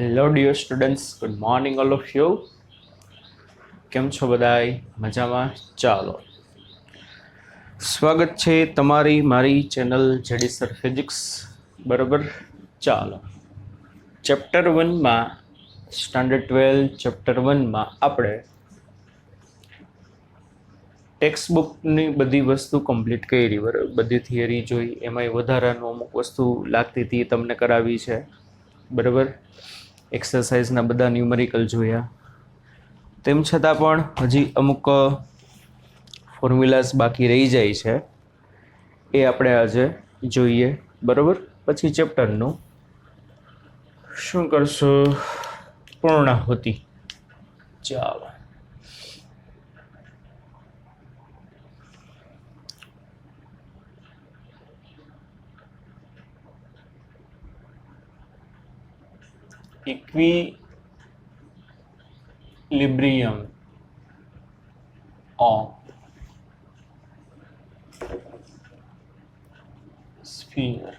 Hello dear students, good morning all of you. કેમ છો બધાય? મજામાં? ચાલો, સ્વાગત છે તમારી મારી ચેનલ જેડી સર ફિઝિક્સ. બરાબર, ચાલો. ચેપ્ટર 1માં સ્ટાન્ડર્ડ 12 ચેપ્ટર 1માં આપણે ટેક્સ્ટ બુકની બધી વસ્તુ કમ્પ્લીટ કરી, બરાબર, બધી થિયરી જોઈ, એમાંય વધારાનું અમુક વસ્તુ લાગતી હતી તમને કરાવી છે, બરાબર. એક્સરસાઇઝના બધા ન્યુમેરિકલ જોયા. તેમ છતાં પણ હજી અમુક ફોર્મ્યુલાસ બાકી રહી જાય છે, એ આપણે આજે જોઈએ, બરાબર. પછી ચેપ્ટરનું શું કરશું? પૂર્ણાહુતિ. ચાલો. Equilibrium of sphere.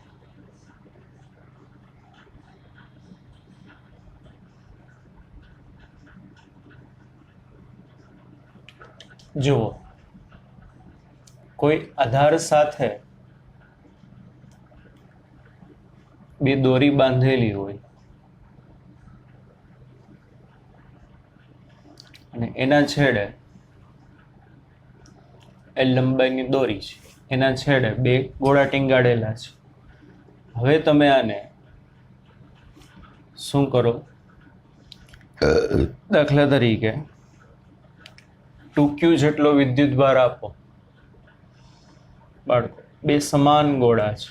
જુઓ, કોઈ આધાર સાથે બે દોરી બાંધેલી હોય અને એના છેડે એ લંબાઈની દોરી છે, એના છેડે બે ગોળા ટીંગાડેલા છે. હવે તમે આને શું કરો? દાખલા તરીકે 2q જેટલો વિદ્યુત ભાર આપો. બાળકો, બે સમાન ગોળા છે,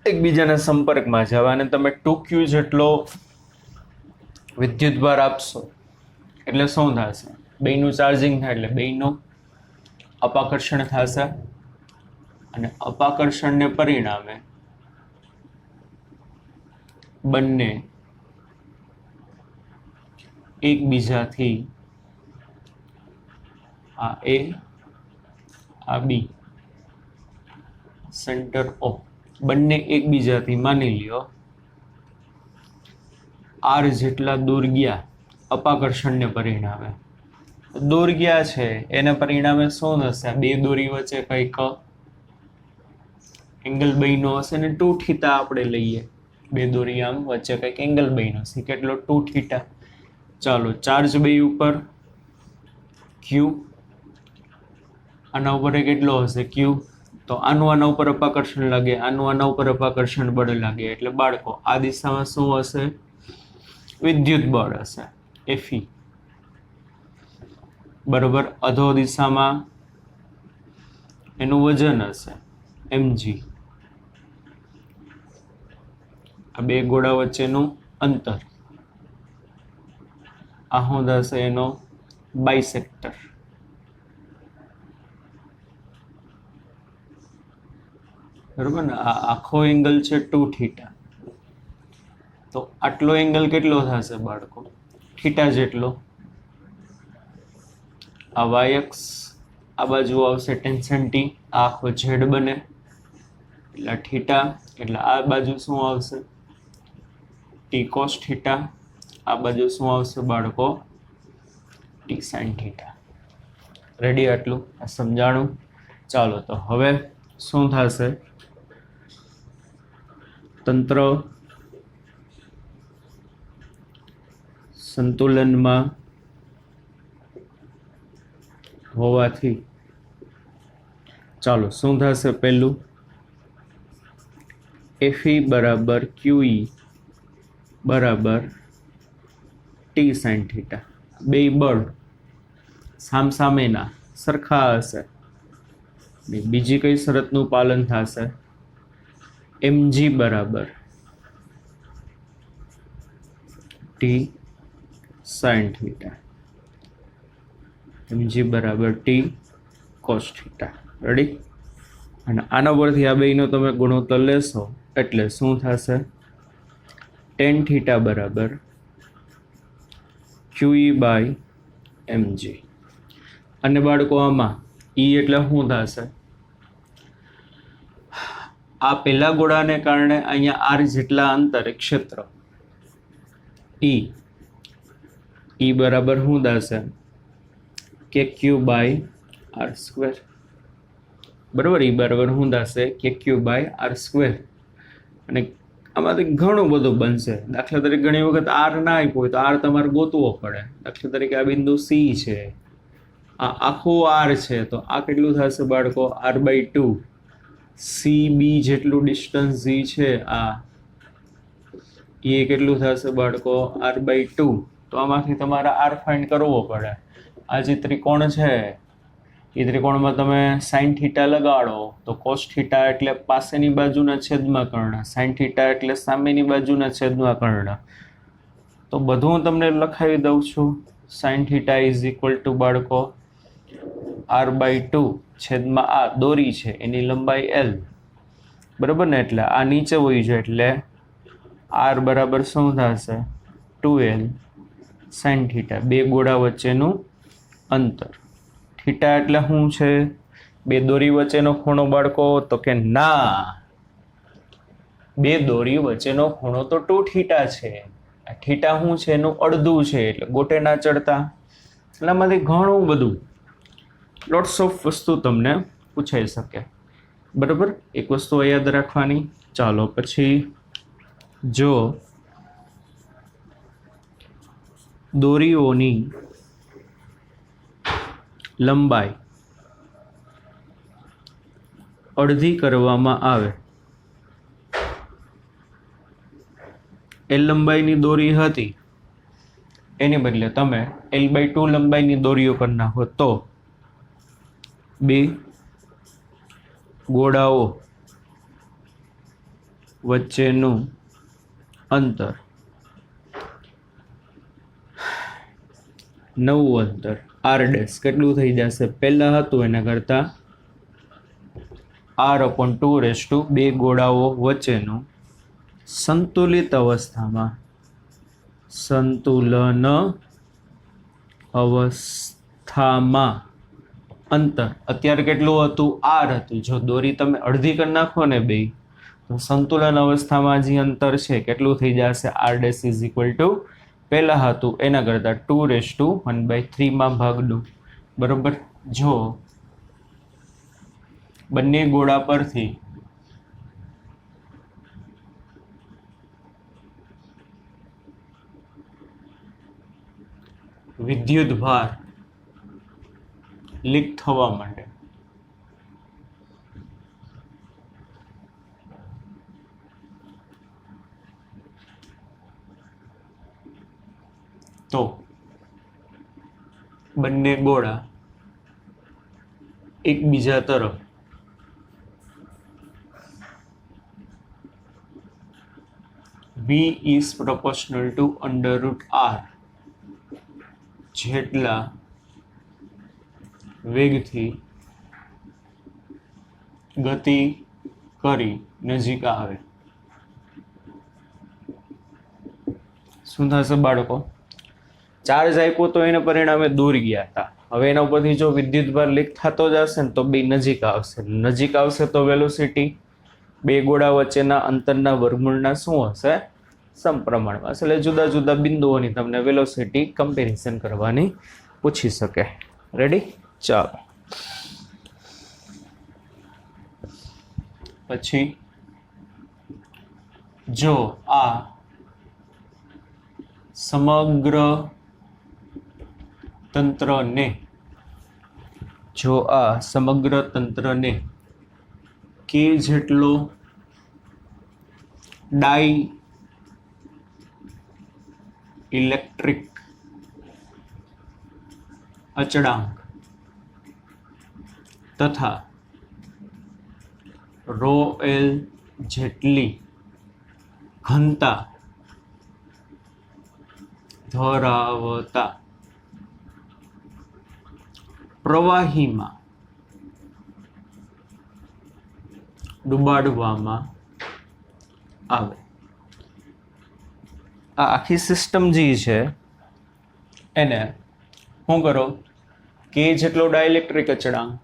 એકબીજાના સંપર્કમાં છે. અને તમે 2q જેટલો વિદ્યુત ભાર આપશો એટલે શું થશે? બેયનું ચાર્જિંગ થાય એટલે બેયનું અપાકર્ષણ થશે, અને અપાકર્ષણને પરિણામે બંને એકબીજાથી આ એ આ બી સેન્ટર ઓ બંને એકબીજાથી માની લ્યો આર જેટલા દૂર ગયા અપાકર્ષણને પરિણામે. દૂર ગયા છે એને પરિણામે શું થશે? બે દોરી વચ્ચે કંઈક એંગલ બન્યો હશે ને 2θ આપણે લઈએ. બે દોરી આમ વચ્ચે કંઈક એંગલ બન્યો છે, કેટલો? 2θ. ચાલો, ચાર્જ બે ઉપર ક્યુ, આના ઉપર કેટલો હશે? ક્યુ. તો આનું આના ઉપર અપાકર્ષણ લાગે, આનું આના ઉપર અપાકર્ષણ બળ લાગે, એટલે બાળકો આ દિશામાં શું હશે? વિદ્યુત બળ હશે, Fe. બરોબર. અધો દિશામાં એનું વજન હશે, mg. આ બે ગોળા વચ્ચેનું અંતર, આ શું થશે? એનો બાયસેક્ટર. બરોબર ને? આ આખો એંગલ છે 2θ. તો આટલો એંગલ કેટલો થશે બાળકો? થીટા જેટલો. આ વાયએક્સ આ બાજુ આવશે ટેન્શન ટી, આ આખો ઝેડ બને એટલે થીટા, એટલે આ બાજુ શું આવશે? T cos theta. આ બાજુ શું આવશે બાળકો? T sine theta. રેડી? આટલું આ સમજાણું. ચાલો, તો હવે શું થશે? તંત્ર સંતુલનમાં હોવાથી ચાલો શું થશે? પહેલું Fe બરાબર QE બરાબર ટી સાઇન થીટા. બે બળ સામસામેના સરખા હશે. બીજી કઈ શરતનું પાલન થશે? mg બરાબર ટી સાઇન થીટા, mg બરાબર ટી કોસ થીટા. રેડી? અને આના પરથી આ બેયનો તમે ગુણોત્તર લેશો એટલે શું થશે? ટેન થીટા બરાબર QE બાય mg. અને બાળકો આમાં E એટલે શું થશે? આ પહેલા ગોળાને કારણે અહીંયા આર જેટલા અંતરે ક્ષેત્ર ઈ બરાબર શું થશે કે ક્યુ બાય આર સ્ક્વેર. બરાબર, ઈ બરાબર શું થશે કે ક્યુ બાય આર સ્ક્વેર. અને આમાંથી ઘણું બધું બનશે. દાખલા તરીકે ઘણી વખત આર ના આપ્યો હોય તો આર તમારે ગોતવો પડે. દાખલા તરીકે આ બિંદુ સી છે, આ આખું આર છે, તો આ કેટલું થશે બાળકો? R by 2. સી બી જેટલું ડિસ્ટન્સ જી છે આ એ કેટલું થશે બાળકો? R by 2. તો આમાંથી તમારે આર ફાઇન્ડ કરવો પડે. આ જે ત્રિકોણ છે એ ત્રિકોણમાં તમે સાઇન થીટા લગાડો તો કોસ થીટા એટલે પાસેની બાજુના છેદમાં કર્ણ, સાઇન થીટા એટલે સામેની બાજુના છેદમાં કર્ણ. તો બધું હું તમને લખાવી દઉં છું. Sine theta is equal two બાળકો આર બાય 2 છેદમાં આ દોરી છે એની લંબાઈ એલ. બરાબર ને? એટલે આ નીચે વહી જાય એટલે આર બરાબર શું થશે? 2l sine theta. બે ગોળા વચ્ચેનું અંતર. થીટા એટલે શું છે? બે દોરી વચ્ચેનો ખૂણો બાળકો? તો કે ના, બે દોરી વચ્ચેનો ખૂણો તો 2 થીટા છે. આ થીટા શું છે? એનું અડધું છે, એટલે ગોટે ના ચડતા. એટલામાંથી ઘણું બધું લોટ્સ ઓફ વસ્તુ તમને પૂછાઈ શકે. બરાબર, એક વસ્તુ યાદ રાખવાની. ચાલો પછી જો દોરીઓની લંબાઈ અડધી કરવામાં આવે, એલ લંબાઈની દોરી હતી એની બદલે તમે L/2 લંબાઈની દોરીઓ કરી નાખો તો બે ગોળાઓ વચ્ચેનું અંતર નવું અંતર r' કેટલું થઈ જશે? પહેલા હતું એના કરતા r/2 બે ગોળાઓ વચ્ચેનું સંતુલિત અવસ્થામાં અંતર અત્યારે કેટલું હતું? r હતું. જો દોરી તમે અડધી કરી નાખો ને બે, તો સંતુલન અવસ્થામાં જે અંતર છે કેટલું થઈ જશે? r' ઇઝ ઇક્વલ ટુ પહેલા હતું એના કરતા 2⁻1/3 માં ભાગનું. બરોબર. જો બંને ગોળા પરથી વિદ્યુત ભાર લીક થવા માંડે તો બંને ગોળા એકબીજા તરફ V is proportional to √r જેટલા વેગથી ગતિ કરી નજીક આવે. શું થશે બાળકો? ચાર્જ આપ્યો તો એને પરિણામે દૂર ગયા હતા. હવે એના ઉપરથી જો વિદ્યુતભાર લીક થતો જશે ને તો બે નજીક આવશે. નજીક આવશે તો વેલોસિટી બે ગોળા વચ્ચેના અંતરના વર્ગમૂળના શું હશે? સમપ્રમાણમાં. એટલે જુદા જુદા બિંદુઓની તમને વેલોસિટી કમ્પેરિઝન કરવાની પૂછી શકે. રેડી? ચાલો પછી જો આ સમગ્ર તંત્રને કે જેટલો ડાઈ ઇલેક્ટ્રિક અચળાંક તથા ρl જેટલી ઘનતા ધરાવતા પ્રવાહીમાં ડુબાડવામાં આવે. આ આખી સિસ્ટમ જે છે એને શું કરો? કે જેટલો ડાઇલેક્ટ્રિક અચળાંક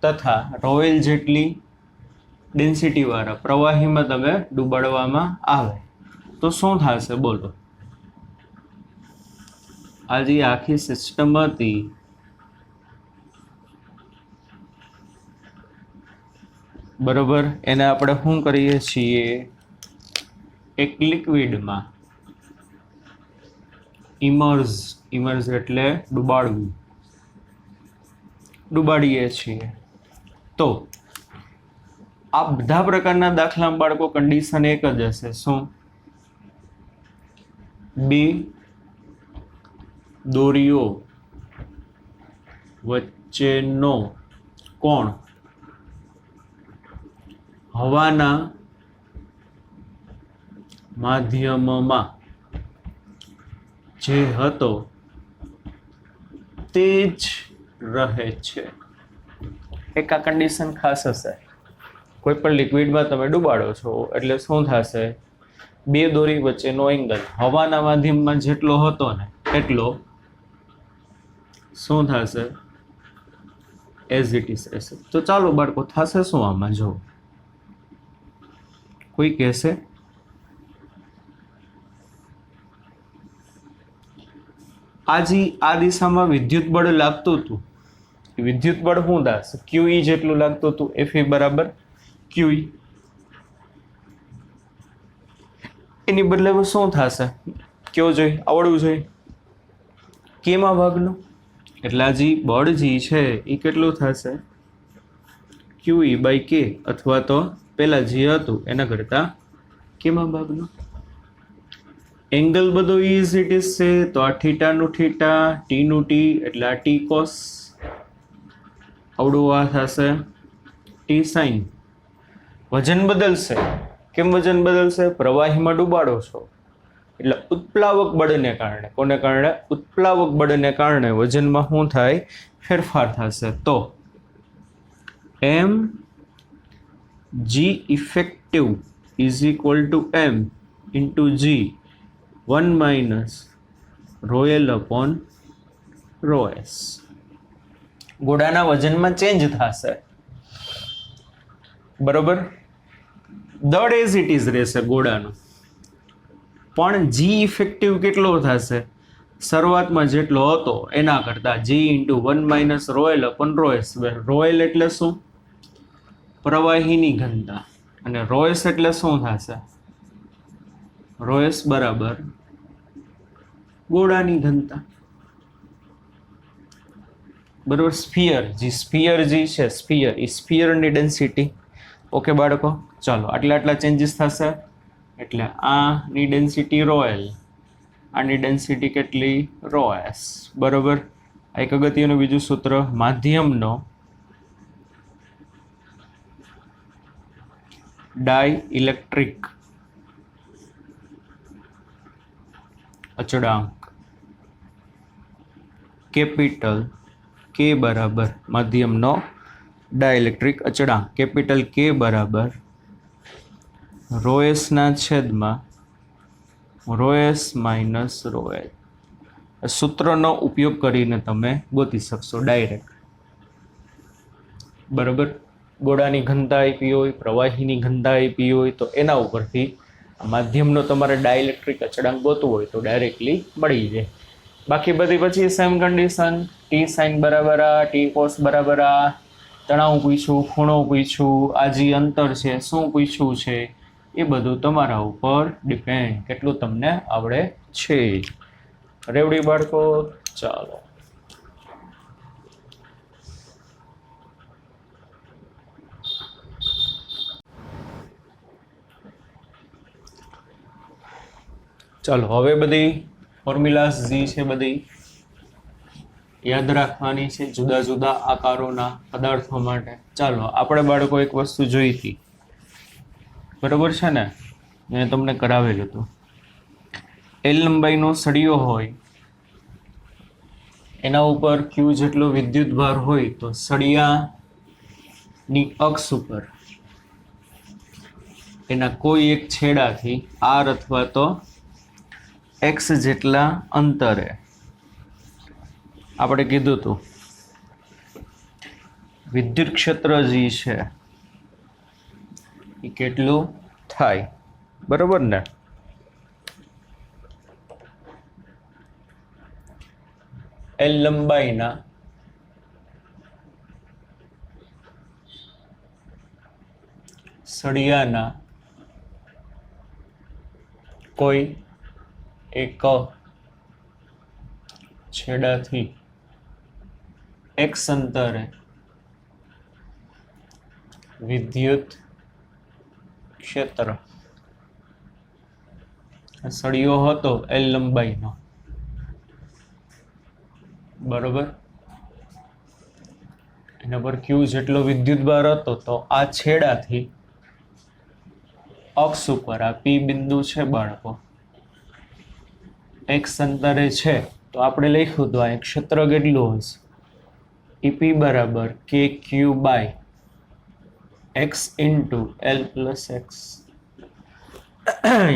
તથા ρl જેટલી ડેન્સિટી વાળા પ્રવાહીમાં તમે ડૂબાડવામાં આવે તો શું થશે બોલો? આ જે આખી સિસ્ટમ હતી બરોબર, એને આપણે શું કરીએ છીએ? એક લિક્વિડમાં ઇમર્ઝ એટલે ડૂબાડવું, ડૂબાડીએ છીએ. તો આ બધા પ્રકારના દાખલા બાળકો કન્ડિશન એક જ હશે. શું? બે દોરીઓ વચ્ચેનો કોણ હવાના માધ્યમમાં જે હતો તે જ રહે છે. એક આ કન્ડિશન ખાસ હશે. કોઈ પણ લિક્વિડમાં તમે ડૂબાડો છો એટલે શું થશે? બે દોરી વચ્ચેનો એંગલ હવાના માધ્યમમાં જેટલો હતો ને એટલો શું થશે? એઝ ઇટ ઇઝ રહેશે. તો ચાલો બાળકો થશે શું આમાં? જો કોઈ કહેશે આ દિશામાં વિદ્યુત બળ લાગતું હતું, વિદ્યુત બળ શું થશે? QE જેટલું લાગતું હતું, FE બરાબર QE. એની બદલે શું થશે? કયો જોઈએ? આવડવું જોઈએ. કેમાં ભાગનું? એટલે આ જે બળ જે છે એ કેટલું થશે? QE બાય K, અથવા તો પેલા જે હતું એના કરતા કેમાં ભાગનું. એંગલ બધો ઇઝ ઇટ ઇઝ છે, તો આ થીટાનું થીટા, ટીનું ટી એટલે આ ટી કોસ, આવડું આ થશે ટી સાઇન. વજન બદલશે. કેમ વજન બદલશે? પ્રવાહીમાં ડૂબાડો છો એટલે ઉત્પ્લાવક બળને કારણે, કોને કારણે? ઉત્પ્લાવક બળને કારણે વજનમાં શું થાય? ફેરફાર થશે. તો M G effective is equal to M into G 1 minus rho L upon rho S. ગોળાના વજનમાં ચેન્જ થશે બરોબર. દળ એઝ ઇટ ઇઝ રહેશે ગોળાનું, પણ જી ઇફેક્ટિવ કેટલો થશે? શરૂઆતમાં જેટલો હતો એના કરતા જી ઇન્ટુ 1 માઇનસ રોએલ અપોન રોએસ. રોએલ એટલે શું? પ્રવાહીની ઘનતા, અને રોએસ એટલે શું થશે? રોએસ બરાબર ગોળાની ઘનતા બરોબર. સ્ફિયર જે છે સ્ફિયર, એ સ્ફિયરની ડેન્સિટી. ઓકે બાળકો, ચાલો આટલા ચેન્જીસ થશે. એટલે આની ડેન્સિટી રોએલ, આની ડેન્સિટી કેટલી? રોએસ બરોબર. એક અગત્યનું બીજું સૂત્ર, માધ્યમનો ડાઈ ઇલેક્ટ્રિક અચળાંક કેપિટલ K બરાબર, માધ્યમનો ડાઇલેક્ટ્રિક અચળાંક કેપિટલ K બરાબર રોએસના છેદમાં રોએસ માઇનસ રોએલ. સૂત્રનો ઉપયોગ કરીને તમે ગોતી શકશો ડાયરેક્ટ બરાબર. ગોળાની ઘનતા આપી હોય, પ્રવાહીની ઘનતા આપી હોય, તો એના ઉપરથી માધ્યમનો તમારે ડાઇલેક્ટ્રિક અચળાંક ગોતવો હોય તો ડાયરેક્ટલી મળી જાય. બાકી બધી પછી સેમ કન્ડિશન, ટી સાઇન બરાબર આ, ટી કોસ બરાબર આ, તણાવ પૂછ્યું, ખૂણો પૂછ્યું, આ જે અંતર છે શું પૂછ્યું છે, એ બધું તમારા ઉપર ડિપેન્ડ કેટલું તમને આવડે છે. રેવડી બાળકો, ચાલો હવે બધી ફોર્મ્યુલાસ જે છે બધી યાદ રાખવાની છે જુદા જુદા આકારોના પદાર્થો માટે. ચાલો આપણે બાળકો એક વસ્તુ જોઈ હતી બરોબર છે ને, મેં તમને કરાવેલું હતું. એલ લંબાઈનો સળિયો હોય, એના ઉપર ક્યુ જેટલો વિદ્યુત ભાર હોય, તો સળિયાની અક્ષ ઉપર એના કોઈ એક છેડાથી આર અથવા તો એક્સ જેટલા અંતરે આપણે કીધું હતું વિદ્યુત ક્ષેત્ર જે છે એ કેટલું થાય, બરોબર ને? એલ લંબાઈના સળિયાના કોઈ એક છેડાથી x અંતરે વિદ્યુત ક્ષેત્ર, સળિયો હતો એલ લંબાઈનો, બરોબર, એના પર ક્યુ જેટલો વિદ્યુત ભાર હતો, તો આ છેડાથી અક્ષ ઉપર આ પી બિંદુ છે બાળકો, x અંતરે છે, તો આપણે લખ્યું તો આ ક્ષેત્ર કેટલું હશે? ઈપી બરાબર કે Q by X into L plus X.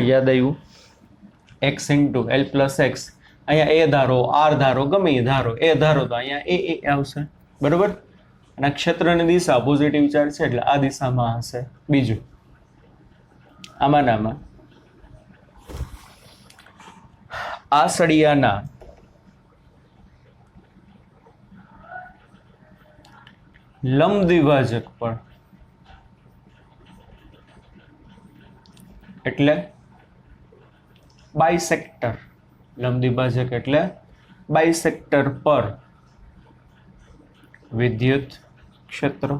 યાદ આવ્યું? X into L plus X. અહીંયા એ ધારો, આર ધારો, ગમે એ ધારો, એ ધારો તો અહીંયા એ આવશે, બરોબર. અને ક્ષેત્રની દિશા પોઝિટિવ ચાર્જ છે એટલે આ દિશામાં હશે. બીજું આમાં આ સળિયાના લંબ દ્વિભાજક પર એટલે બાયસેક્ટર, લંબ દ્વિભાજક એટલે બાયસેક્ટર પર વિદ્યુત ક્ષેત્ર,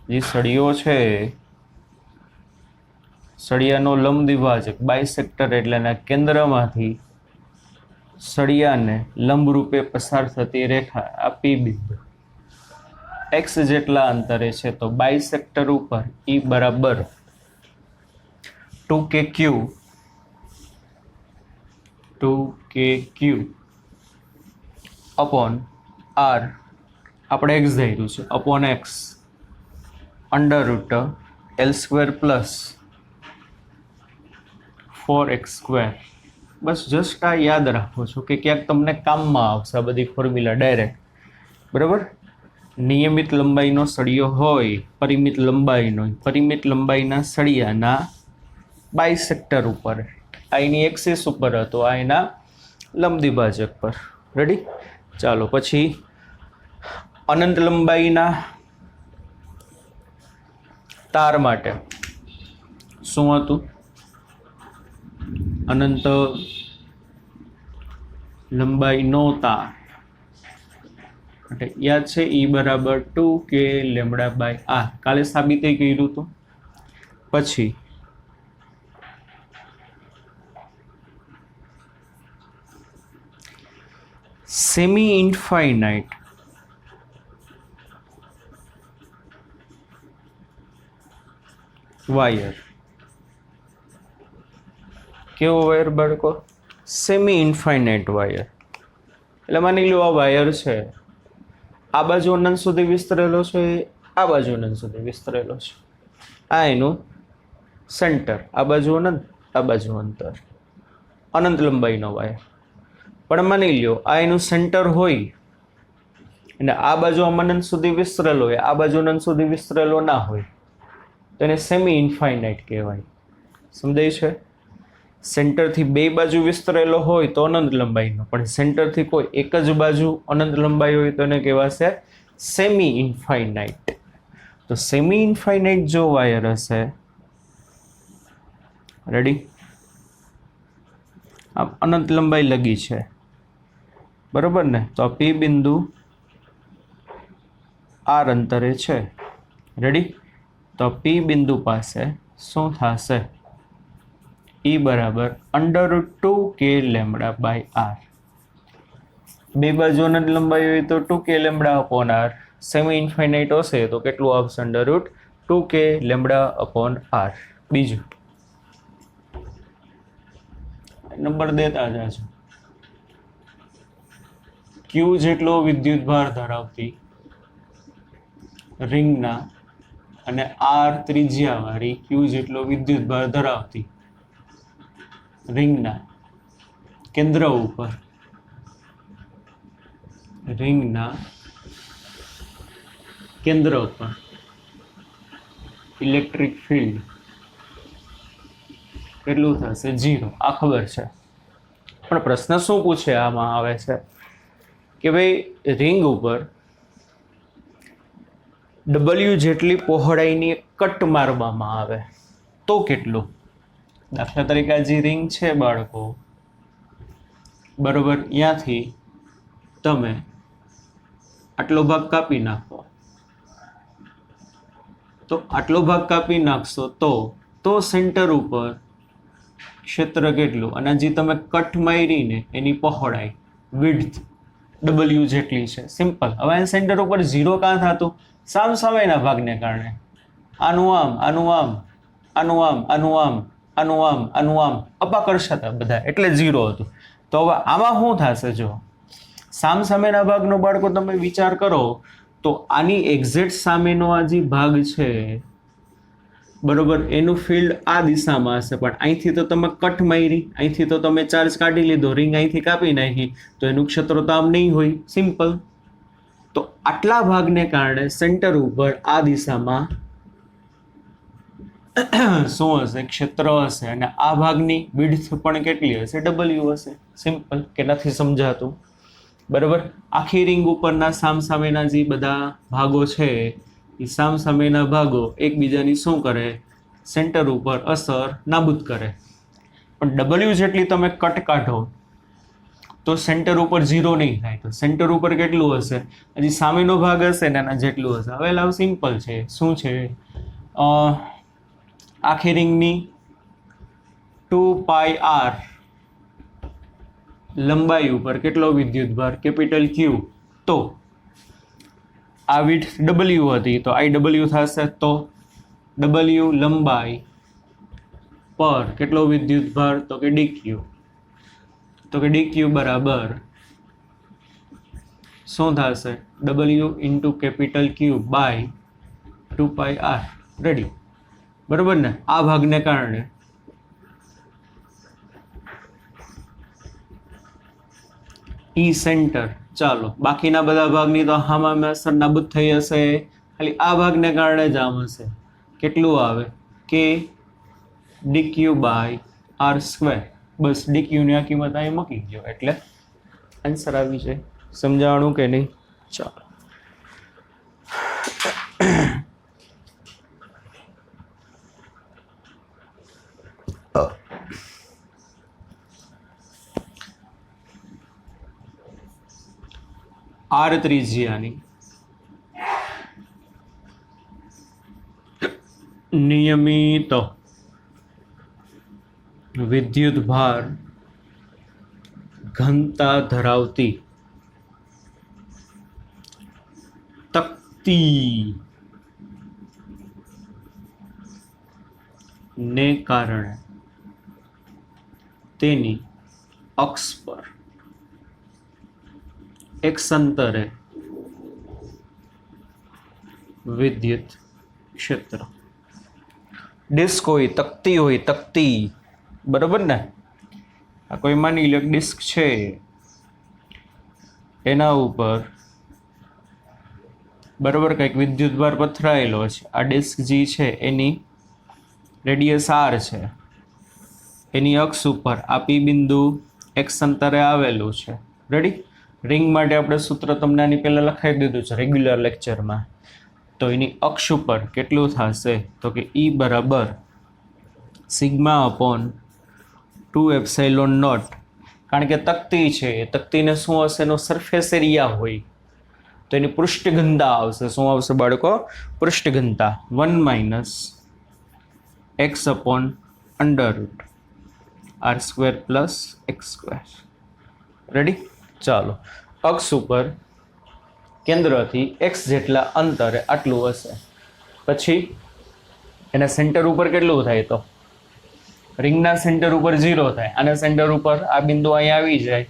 જે સળિયો છે, સળિયાનો લંબ દ્વિભાજક બાયસેક્ટર એટલે એના કેન્દ્રમાંથી સળિયાને લંબ રૂપે પસાર થતી રેખા આ પી બિંદુ x જેટલા અંતરે છે, તો બાયસેક્ટર ઉપર E બરાબર 2kq અપોન r, આપણે x ધાર્યું છે, upon x under route L² plus 4x². બસ જસ્ટ આ યાદ રાખો છો કે ક્યાંક તમને કામમાં આવશે આ બધી ફોર્મ્યુલા ડાયરેક્ટ, બરાબર. નિયમિત લંબાઈનો સળિયો હોય, પરિમિત લંબાઈના સળિયાના બાયસેક્ટર ઉપર, આ એની એક્સિસ ઉપર હતો, આ એના લંબ દ્વિભાજક પર. રેડી? ચાલો પછી અનંત લંબાઈના તાર માટે શું હતું? અનંત લંબાઈનો તાર યાદ છે, E બરાબર 2k લેમ્બડા બાય r. કાલે સાબિતે કર્યું હતું. પછી સેમી ઇન્ફાઇનાઇટ વાયર. કેવો વાયર બાળકો? Semi infinite wire. એટલે માની લો આ વાયર છે, આ બાજુ અનંત સુધી વિસ્તરેલો છે, આ બાજુ અનંત સુધી વિસ્તરેલો છે, આ એનું સેન્ટર, આ બાજુ અનંત, આ બાજુ અંતર, અનંત લંબાઈનો વાયર. પણ માની લ્યો આ એનું સેન્ટર હોય અને આ બાજુ અનંત સુધી વિસ્તરેલો હોય, આ બાજુ અનંત સુધી વિસ્તરેલો ના હોય, તો એને સેમી ઇન્ફાઇનાઇટ કહેવાય. સમજાય છે? સેન્ટરથી બે બાજુ વિસ્તરેલો હોય તો અનંત લંબાઈનો, પણ સેન્ટરથી કોઈ એક જ બાજુ અનંત લંબાઈ હોય તો એને કહેવાશે સેમી ઇન્ફાઇનાઇટ. તો સેમી ઇન્ફાઇનાઇટ જો વાયર હશે, રેડી, આમ અનંત લંબાઈ લગી છે, બરોબર ને? તો આ પી બિંદુ આર અંતરે છે, રેડી. તો પી બિંદુ પાસે શું થશે? E બરાબર √2k લેમ્બડા બાય r. બે બાજુ અનંત લંબાઈ હોય તો 2k lambda upon r. Semi infinite હશે તો કેટલું આવશે? √2k lambda upon r. બીજું નંબર દેતા જાજો. Q જેટલો વિદ્યુત ભાર ધરાવતી રિંગના અને R ત્રિજ્યા વાળી Q જેટલો વિદ્યુત ભાર ધરાવતી રિંગના કેન્દ્ર ઉપર, રિંગના કેન્દ્ર ઉપર ઇલેક્ટ્રિક ફિલ્ડ કેટલું થશે 0 આ ખબર છે પણ પ્રશ્ન શું પૂછે આમાં આવે છે કે ભાઈ રિંગ ઉપર W જેટલી પહોળાઈની કટ મારવામાં આવે તો કેટલું દાખલા તરીકે આ જે રિંગ છે બાળકો બરોબર ત્યાંથી તમે આટલો ભાગ કાપી નાખો તો આટલો ભાગ કાપી નાખશો તો સેન્ટર ઉપર ક્ષેત્ર કેટલું અને જે તમે કટ મારીને એની પહોળાઈ વિડ્થ W જેટલી છે સિમ્પલ હવે સેન્ટર ઉપર 0 કાં થતું સામસામેના ભાગને કારણે આનું આમ આનું આમ આનું આમ આનું આમ આનું આમ આનું આમ અપા કરશે હતા બધા એટલે 0 હતું તો હવે આમાં શું થશે જો સામસામેના ભાગનો બાળકો તમે વિચાર કરો તો આની એક્ઝેક્ટ સામેનો આ જે ભાગ છે બરોબર એનું ફિલ્ડ આ દિશામાં હશે પણ અહીંથી તો તમે કટ મારી અહીંથી તો તમે ચાર્જ કાઢી લીધો રિંગ અહીંથી કાપી નાખી તો એનું ક્ષેત્ર તો આમ નહીં હોય સિમ્પલ તો આટલા ભાગને કારણે સેન્ટર ઉપર આ દિશામાં શું હશે ક્ષેત્ર હશે અને આ ભાગની વિડ્થ પણ કેટલી હશે W હશે સિમ્પલ કે નથી સમજાતું બરાબર આખી રિંગ ઉપરના સામસામેના જે બધા ભાગો છે એ સામસામેના ભાગો એકબીજાની શું કરે સેન્ટર ઉપર અસર નાબૂદ કરે પણ W જેટલી તમે કટ કાઢો તો સેન્ટર ઉપર 0 નહીં થાય તો સેન્ટર ઉપર કેટલું હશે હજી સામેનો ભાગ હશે ને એના જેટલું હશે હવે લાવ સિમ્પલ છે શું છે આખી રિંગની 2πr લંબાઈ ઉપર કેટલો વિદ્યુતભાર કેપિટલ Q તો આ વિડ્થ W હતી તો IW થશે તો W લંબાઈ પર કેટલો વિદ્યુતભાર તો કે dq બરાબર શું થશે W into capital Q by 2πr ready બરાબર ને આ ભાગને કારણે ઈ સેન્ટર ચાલો બાકીના બધા ભાગની તો હામાં અસર નાબૂદ થઈ હશે ખાલી આ ભાગને કારણે જ આમ હશે કેટલું આવે કે dq by r². Bus dq ની આ કિંમત અહીં મૂકી દો એટલે આન્સર આવી જાય. સમજાણું કે નહીં? ચાલો R ત્રિજ્યાની નિયમિત વિદ્યુત ભાર ઘનતા ધરાવતી તક્તી ને કારણે તેની અક્ષ પર એક અંતરે વિદ્યુત ક્ષેત્ર ડિસ્ક હોય તકતી બરોબર ને આ કોઈ માની લો ડિસ્ક છે એના ઉપર બરોબર કંઈક વિદ્યુત ભાર પથરાયેલો છે. આ ડિસ્ક જે છે એની રેડિયસ r છે એની અક્ષ ઉપર આ P બિંદુ એક અંતરે આવેલું છે. રેડી રિંગ માટે આપણે સૂત્ર તમને આની પહેલા લખાવી દીધું છે રેગ્યુલર લેક્ચરમાં. તો એની અક્ષ ઉપર કેટલું થશે તો કે E બરાબર સિગ્મા અપોન 2ε0 કારણ કે તકતી છે તકતીને શું હશે એનો સરફેસ એરિયા હોય તો એની પૃષ્ઠ ઘનતા આવશે. શું આવશે બાળકો? પૃષ્ઠ ઘનતા 1 - x upon √r² plus x². Ready ચાલો અક્ષ ઉપર કેન્દ્રથી x જેટલા અંતરે આટલું હશે પછી એના સેન્ટર ઉપર કેટલું થાય તો રિંગના સેન્ટર ઉપર 0 થાય અને સેન્ટર ઉપર આ બિંદુ અહીંયા આવી જાય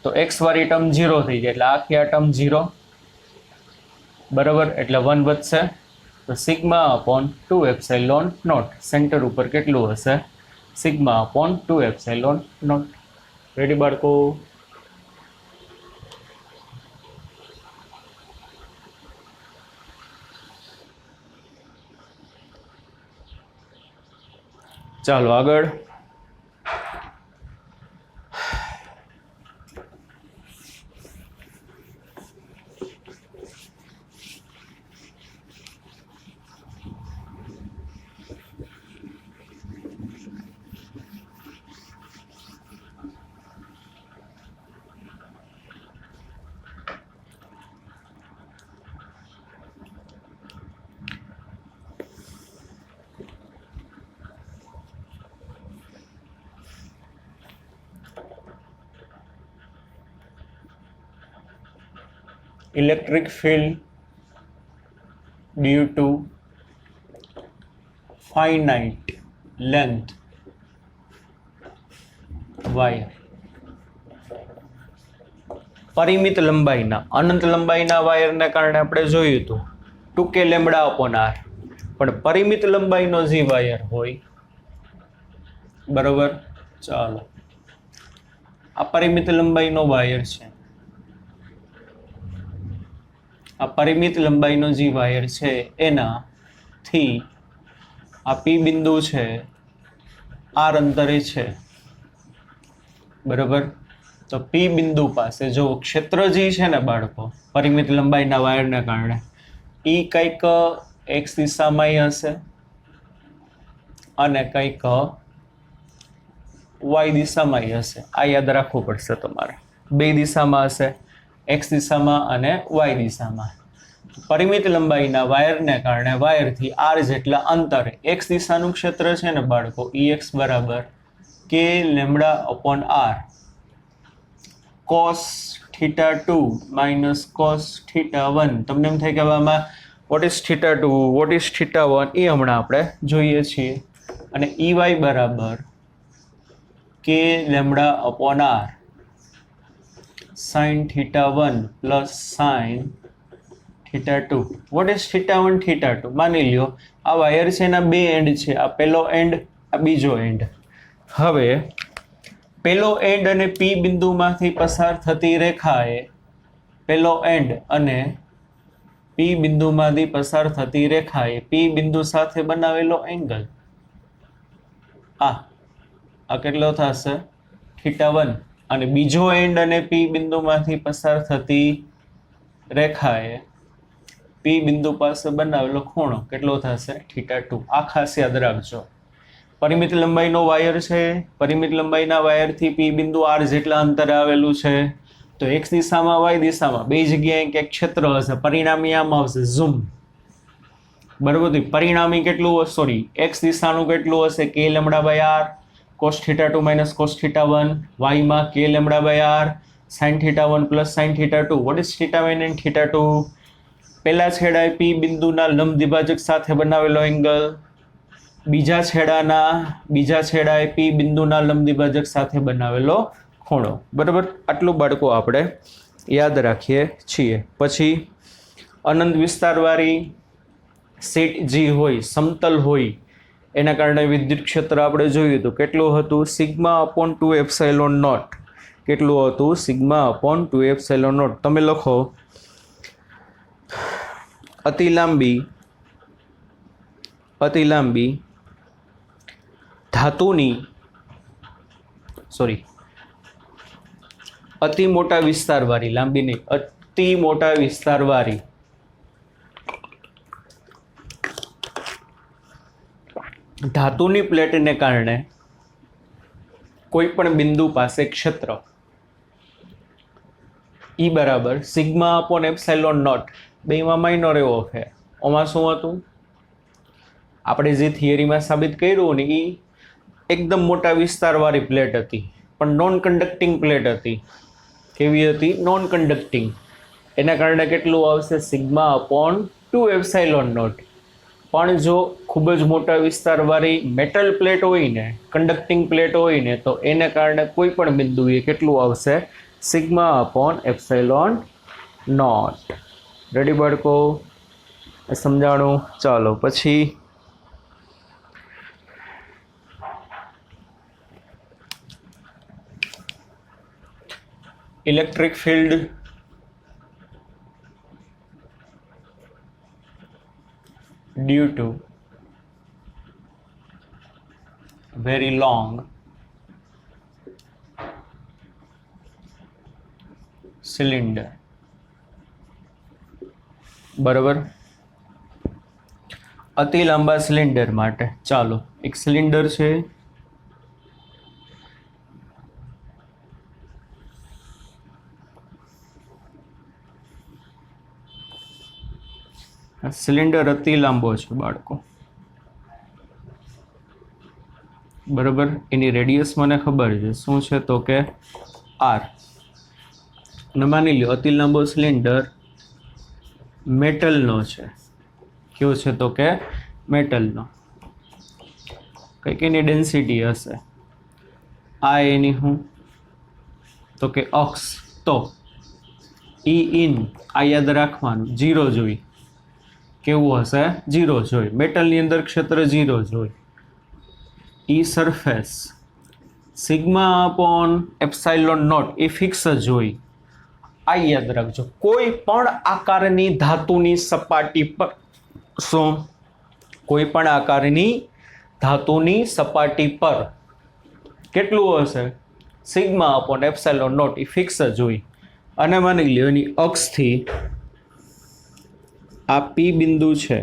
તો x વાળી ટર્મ 0 થઈ જાય એટલે આખી આ ટર્મ 0 બરાબર એટલે 1 વધશે તો સિગ્મા અપોન 2ε0 સેન્ટર ઉપર કેટલું હશે સિગ્મા અપોન 2ε0. રેડી બાળકો? ચાલો આગળ. Electric field due to finite length wire. પરિમિત લંબાઈના અનંત લંબાઈના વાયરને કારણે આપણે જોયું હતું 2k લેમ્બડા અપોન r, પણ પરિમિત લંબાઈનો જે વાયર હોય, બરોબર, ચાલો આ પરિમિત લંબાઈનો વાયર છે. આ પરિમિત લંબાઈનો જે વાયર છે એનાથી આ પી બિંદુ છે આર અંતરે છે, બરોબર. તો પી બિંદુ પાસે જો ક્ષેત્ર જે છે ને બાળકો પરિમિત લંબાઈના વાયરને કારણે એ કંઈક એક્સ દિશામાં હશે અને કંઈક વાય દિશામાં હશે. આ યાદ રાખવું પડશે તમારે. બે દિશામાં હશે, એક્સ દિશામાં અને વાય દિશામાં. પરિમિત લંબાઈના વાયરને કારણે વાયરથી આર જેટલા અંતરે એક્સ દિશાનું ક્ષેત્ર છે ને બાળકો ઈ એક્સ બરાબર k lambda upon r cos theta 2 minus cos theta 1. તમને એમ થાય કે આમાં what is theta 2 what is theta 1 એ હમણાં આપણે જોઈએ છીએ. અને ઈ વાય બરાબર k lambda upon r sine theta 1 plus sine theta 2. What is theta 1 theta 2? માની લ્યો આ વાયર છે એના બે એન્ડ છે, આ પહેલો એન્ડ, આ બીજો એન્ડ. હવે પહેલો એન્ડ અને પી બિંદુમાંથી પસાર થતી રેખાએ પહેલો એન્ડ અને પી બિંદુમાંથી પસાર થતી રેખાએ પી બિંદુ સાથે બનાવેલો એંગલ આ કેટલો થશે? થીટા 1. અને બીજો એન્ડ અને પી બિંદુમાંથી પસાર થતી રેખાએ પી બિંદુ પાસે બનાવેલો ખૂણો કેટલો થશે? થીટા 2. આ ખાસ યાદ રાખજો. પરિમિત લંબાઈનો વાયર છે, પરિમિત લંબાઈના વાયરથી પી બિંદુ આર જેટલા અંતરે આવેલું છે. તો એક્સ દિશામાં વાય દિશામાં બે જગ્યાએ ક્યાંક ક્ષેત્ર હશે, પરિણામી આમ આવશે ઝૂમ, બરોબર. પરિણામી કેટલું, સોરી એક્સ દિશાનું કેટલું હશે? K lambda by r cos theta 2 minus cos theta 1. વાયમાં k lambda by r sine theta 1 plus sine theta 2. What is theta 1 and theta 2? પહેલા છેડાએ પી બિંદુના લંબ દ્વિભાજક સાથે બનાવેલો એંગલ, બીજા છેડાએ પી બિંદુના લંબ દ્વિભાજક સાથે બનાવેલો ખૂણો, બરાબર. આટલું બાળકો આપણે યાદ રાખીએ છીએ. પછી અનંત વિસ્તારવાળી સીટ જે હોય, સમતલ હોય, એના કારણે વિદ્યુત ક્ષેત્ર આપણે જોયું હતું કેટલું હતું? Sigma upon 2 epsilon naught. કેટલું હતું? Sigma upon 2 epsilon naught. તમે લખો અતિ લાંબી ધાતુની, સોરી અતિ મોટા વિસ્તારવાળી, લાંબી નહીં, અતિ મોટા વિસ્તારવાળી ધાતુની પ્લેટને કારણે કોઈ પણ બિંદુ પાસે ક્ષેત્ર ઈ બરાબર સિગ્મા અપોન એપ્સાઇલોન નોટ. બેમાં માઇનોર એવો છે. ઓમાં શું હતું? આપણે જે થિયરીમાં સાબિત કર્યું ને એ એકદમ મોટા વિસ્તારવાળી પ્લેટ હતી, પણ નોન કન્ડક્ટિંગ પ્લેટ હતી. કેવી હતી? Non conducting. એના કારણે કેટલું આવશે? Sigma upon 2 epsilon naught. પણ જો ખૂબ જ મોટા વિસ્તારવાળી મેટલ પ્લેટ હોય ને, કન્ડક્ટિંગ પ્લેટ હોય ને, તો એને કારણે કોઈ પણ બિંદુએ કેટલું આવશે? Sigma upon epsilon naught. Ready બાળકો? સમજાણું? ચાલો પછી electric field due to very long cylinder. બરાબર, અતિ લાંબા સિલિન્ડર માટે ચાલો એક સિલિન્ડર છે, સિલિન્ડર અતિ લાંબો છે બાળકો. બરાબર, એની રેડિયસ મને ખબર છે શું છે તો કે આર. અને માની લો અતિ લાંબો સિલિન્ડર મેટલનો છે. કયો છે તો કે મેટલનો. કંઈક એની ડેન્સિટી હશે. આ એની હું તો કે અક્ષ. તો ઈ ઇન આ યાદ રાખવાનું, 0 જોઈ. કેવું હશે? 0 જોઈ. મેટલની અંદર ક્ષેત્ર 0 જોઈ. E surface sigma upon epsilon not એ ફિક્સ જ હોય. આ યાદ રાખજો. કોઈ પણ આકારની ધાતુની સપાટી પર શું? કોઈ પણ આકારની ધાતુની સપાટી પર કેટલું હશે? સિગ્મા અપોન એપ્સાઇલોન નોટ એ ફિક્સ જ હોય. અને માની લ્યો એની અક્ષથી આ પી બિંદુ છે,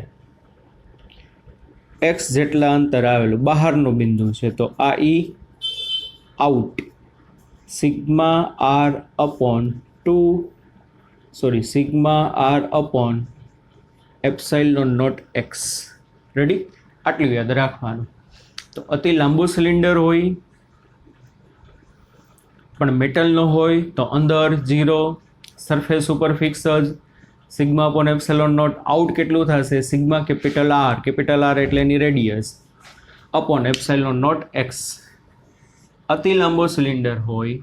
એક્સ જેટલા અંતર આવેલું બહારનું બિંદુ છે, તો આ E out sigma R upon sigma R upon epsilon not X. Ready? આટલું યાદ રાખવાનું. તો અતિ લાંબુ સિલિન્ડર હોય પણ મેટલનો હોય તો અંદર 0, સરફેસ ઉપર ફિક્સ જ. Sigma upon epsilon not out કેટલું થશે? સિગ્મા કેપિટલ આર એટલે એની radius upon epsilon not X. અતિ લાંબો સિલિન્ડર હોય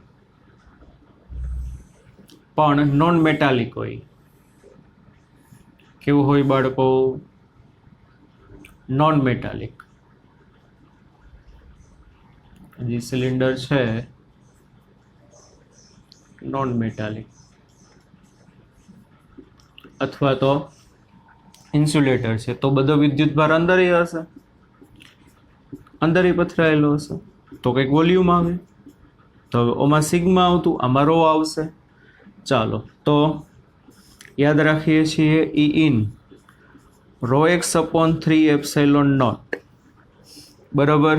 પણ નોન મેટાલિક હોય. કેવું હોય બાળકો? Non metallic. જે સિલિન્ડર છે નોન મેટાલિક, અથવા તો ઇન્સ્યુલેટર છે તો બધો વિદ્યુત ભાર અંદર હશે, અંદર પથરાયેલો હશે, તો કંઈક વોલ્યુમ આવે. તો ઓમાં સિગ્મા આવતું, આમાં રો આવશે. ચાલો તો યાદ રાખીએ છીએ E in rho x upon 3 epsilon naught. બરાબર.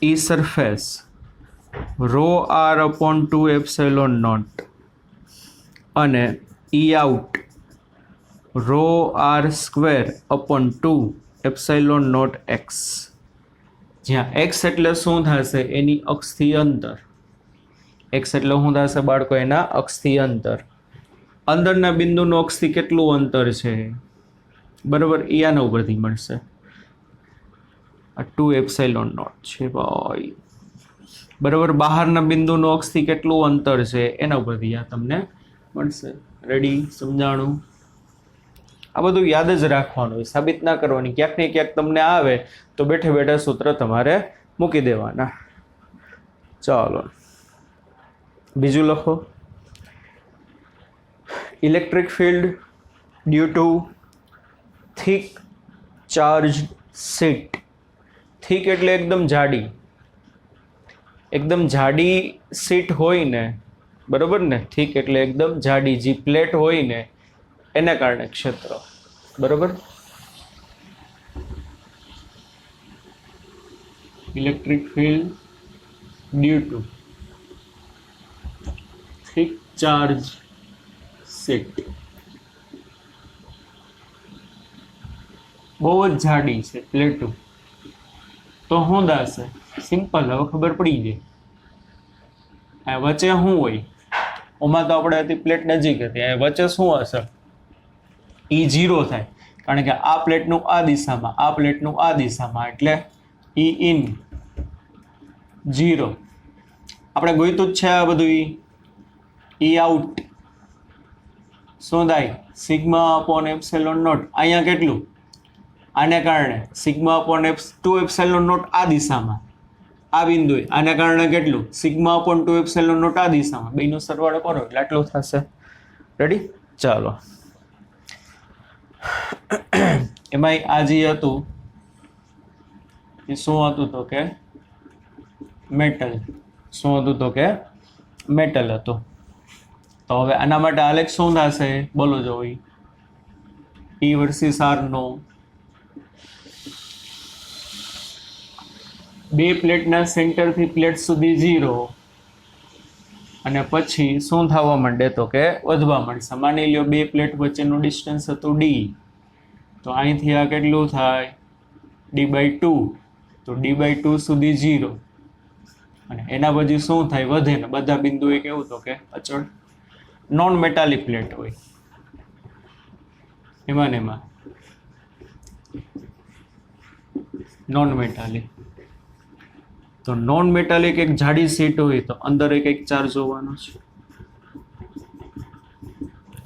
E surface rho R upon 2 epsilon naught. અને E out rho R square upon 2 epsilon not x. જ્યાં એક્સ એટલે શું થશે? એની અક્ષથી અંતર. એક્સ એટલે શું થશે બાળકો? એના અક્ષથી અંતર. અંદરના બિંદુનું અક્ષથી કેટલું અંતર છે? બરાબર, એ આના ઉપરથી મળશે. આ 2 એપ્સાઇલોન નોટ છે ભાઈ. બરાબર, બહારના બિંદુનું અક્ષથી કેટલું અંતર છે એના ઉપરથી આ તમને મળશે. રેડી? સમજાણું? આ બધું યાદ જ રાખવાનું હોય, સાબિત ના કરવાની. ક્યાંક ને ક્યાંક તમને આવે તો બેઠે બેઠા સૂત્ર તમારે મૂકી દેવાના. ચાલો બીજું લખો. Electric field due to thick charge sheet. Thick એટલે એકદમ જાડી. એકદમ જાડી શીટ હોય ને, બરોબર ને? થિક એટલે એકદમ જાડી જે પ્લેટ હોય ને એના કારણે ક્ષેત્ર. બરોબર. Electric field due to thick charge sheet. બહુ જ જાડી છે પ્લેટો, તો શું થશે? સિમ્પલ, હવે ખબર પડી ગઈ. આ વચ્ચે શું હોય? ઓમાં તો આપણે હતી પ્લેટ નજીક હતી, આ વચ્ચે શું હશે? ઈ 0 થાય, કારણ કે આ પ્લેટનું આ દિશામાં, આ પ્લેટનું આ દિશામાં, એટલે ઈ ઇન 0. આપણે ગોઈતું જ છે આ બધું. ઈ આઉટ શું થાય? Sigma upon epsilon naught. અહીંયા કેટલું? આને કારણે સિગ્મા અપોન 2 એપ્સિલોન નોટ આ દિશામાં, આ બિંદુએ. આને કારણે કેટલું? સિગ્મા અપોન 2 એપ્સિલોન નોટ આ દિશામાં. બેનો સરવાળો કરો એટલે આટલું થશે. રેડી? ચાલો. એમાંય આ જે હતું એ શું હતું તો કે મેટલ. શું હતું તો કે મેટલ હતો. તો હવે આના માટે આલેખ શું થશે બોલો જોઈ. E વર્સિસ R નો બે પ્લેટના સેન્ટરથી પ્લેટ સુધી 0 અને પછી શું થવા માંડે તો કે વધવા માંડશે. માની લ્યો બે પ્લેટ વચ્ચેનું ડિસ્ટન્સ હતું D, તો અહીંથી આ કેટલું થાય D/2, તો D/2 સુધી 0 અને એના પછી શું થાય વધે ને બધા બિંદુએ કેવું તો કે અચળ નોન મેટાલિક પ્લેટ હોય એમાં નોન મેટાલિક. તો નોન મેટાલિક એક જાડી શીટ હોય તો અંદર એક ચાર્જ હોવાનો છે.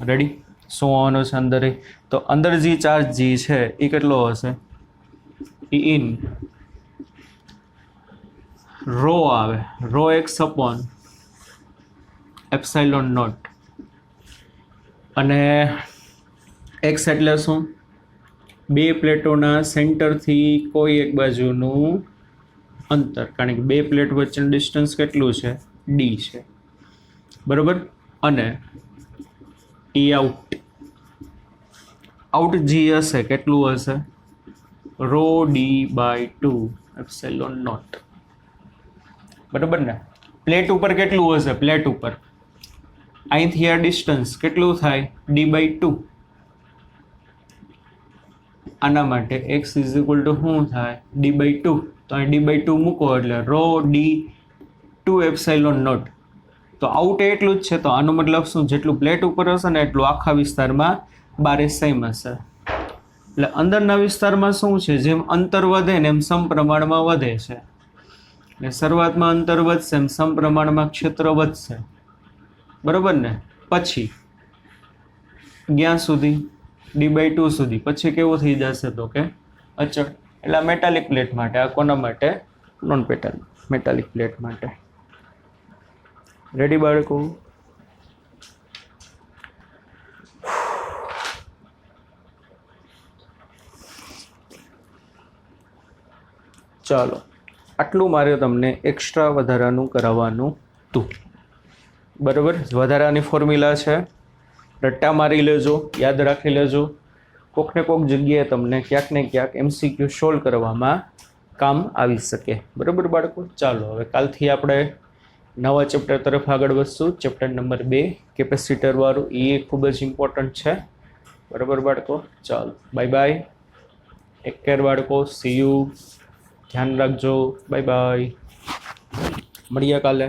રેડી? શું હોવાનો છે અંદર? તો અંદર જે ચાર્જ જે છે એ કેટલો હશે? E ઇન રો આવે, rho x upon epsilon naught. અને x એટલે શું? બે પ્લેટોના સેન્ટરથી કોઈ એક બાજુનું અંતર, કારણ કે બે પ્લેટ વચ્ચેનું ડિસ્ટન્સ કેટલું છે? D છે, બરોબર. અને E આઉટ, આઉટ G હશે કેટલું હશે? રો D/2 એપ્સિલોન નોટ, બરોબર ને. પ્લેટ ઉપર કેટલું હશે? પ્લેટ ઉપર અહીંથી આ ડિસ્ટન્સ કેટલું થાય? D/2. આના માટે x = શું થાય? D/2. તો અહીં D/2 મૂકો એટલે રો D2 એપ્સિલોન નોટ. તો આઉટ એટલું જ છે. તો આનો મતલબ શું? જેટલું પ્લેટ ઉપર હશે ને એટલું આખા વિસ્તારમાં બારે સેમ હશે. એટલે અંદરના વિસ્તારમાં શું છે? જેમ અંતર વધે ને એમ સમપ્રમાણમાં વધે છે. એટલે શરૂઆતમાં અંતર વધશે એમ સમપ્રમાણમાં ક્ષેત્ર વધશે, બરોબર ને. પછી ક્યાં સુધી? D/2 સુધી. પછી કેવું થઈ જશે તો કે અચળ. એટલે મેટાલિક પ્લેટ માટે, આ કોના માટે? નોન મેટાલિક પ્લેટ માટે. રેડી બાળકો? ચાલો, આટલું મારે તમને એક્સ્ટ્રા વધારાનું કરાવવાનું હતું, બરાબર. વધારાની ફોર્મ્યુલા છે, રટ્ટા મારી લેજો, યાદ રાખી લેજો. કોક ને કોક જગ્યાએ તમને ક્યાંક ને ક્યાંક MCQ સોલ્વ કરવામાં કામ આવી શકે, બરાબર બાળકો. ચાલો, હવે કાલથી આપણે નવા ચેપ્ટર તરફ આગળ વધશું. ચેપ્ટર નંબર 2 કેપેસિટર વાળું, એ ખૂબ જ ઇમ્પોર્ટન્ટ છે, બરાબર બાળકો. ચાલો, બાય બાય, ટેક કેર બાળકો, સી યુ, ધ્યાન રાખજો, બાય બાય, મળીએ કાલે.